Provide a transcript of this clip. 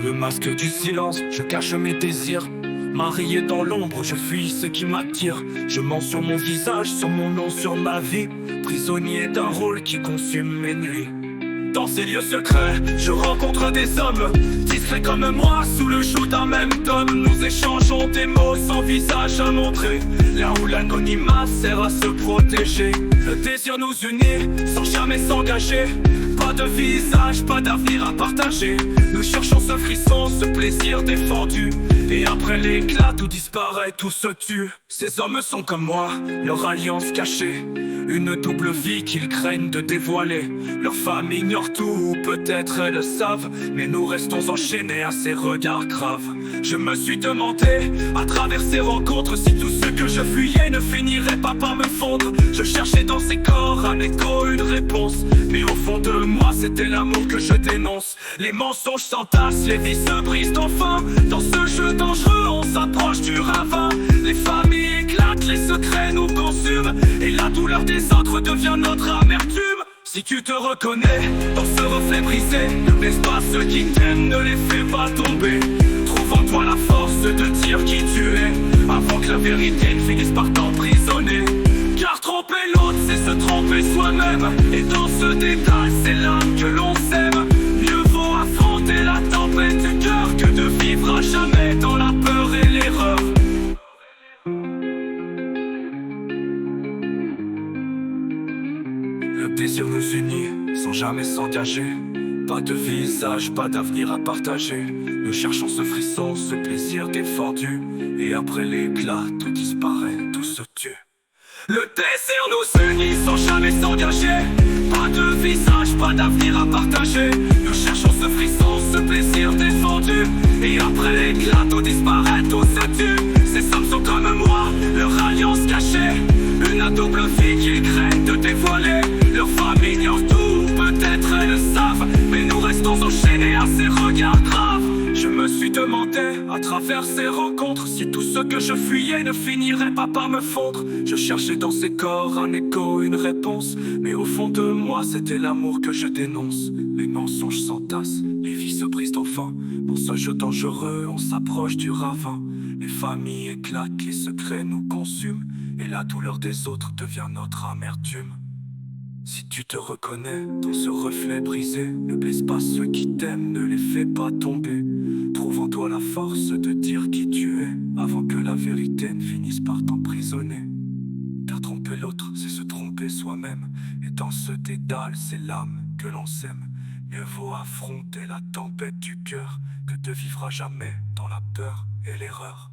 le masque du silence, je cache mes désirs. Marié dans l'ombre, je fuis ce qui m'attire. Je mens sur mon visage, sur mon nom, sur ma vie. Prisonnier d'un rôle qui consume mes nuits. Dans ces lieux secrets, je rencontre des hommes discrets comme moi, sous le joug d'un même tome. Nous échangeons des mots sans visage à montrer, là où l'anonymat sert à se protéger. Le désir nous unit, sans jamais s'engager. Pas de visage, pas d'avenir à partager. Nous cherchons ce frisson, ce plaisir défendu. Et après l'éclat, tout disparaît, tout se tue. Ces hommes sont comme moi, leur alliance cachée. Une double vie qu'ils craignent de dévoiler. Leur femme ignore tout, ou peut-être elles le savent, mais nous restons enchaînés à ces regards graves. Je me suis demandé, à travers ces rencontres, si tout ce que je fuyais ne finirait pas par me fondre. Je cherchais dans ces corps un écho, une réponse, mais au fond de moi c'était l'amour que je dénonce. Les mensonges s'entassent, les vies se brisent enfin. Dans ce jeu dangereux on s'approche du ravin. Les familles éclatent, les secrets nous consument, et la douleur des autres devient notre amertume. Si tu te reconnais dans ce reflet brisé, ne laisse pas ceux qui t'aiment, ne les fais pas tomber. Trouve en toi la force de dire qui tu es, avant que la vérité ne finisse par t'emprisonner. Car tromper l'autre c'est se tromper soi-même, et dans ce détail c'est là que l'on s'aime. Mieux vaut affronter la tempête du cœur que de vivre à jamais dans la peur et l'erreur. Le désir nous unit, sans jamais s'engager. Pas de visage, pas d'avenir à partager. Nous cherchons ce frisson, ce plaisir défendu. Et après l'éclat, tout disparaît, tout se tue. Le désir nous unit, sans jamais s'engager. Pas de visage, pas d'avenir à partager. Nous cherchons ce frisson, ce plaisir défendu. Et après l'éclat, tout disparaît, tout se tue. Ces hommes sont comme moi, leur alliance cachée. Une double vie qu'ils craignent de dévoiler. Leur femme ignore tout, peut-être elles le savent, mais nous restons enchaînés à ces regards graves. Je me suis demandé, à travers ces rencontres, si tout ce que je fuyais ne finirait pas par me fondre. Je cherchais dans ces corps un écho, une réponse, mais au fond de moi c'était l'amour que je dénonce. Les mensonges s'entassent, les vies se brisent enfin. Dans ce jeu dangereux, on s'approche du ravin. Les familles éclatent, les secrets nous consument, et la douleur des autres devient notre amertume. Si tu te reconnais dans ce reflet brisé, ne blesse pas ceux qui t'aiment, ne les fais pas tomber. Trouve en toi la force de dire qui tu es, avant que la vérité ne finisse par t'emprisonner. Car tromper l'autre, c'est se tromper soi-même, et dans ce dédale, c'est l'âme que l'on s'aime. Mieux vaut affronter la tempête du cœur que de vivre à jamais dans la peur et l'erreur.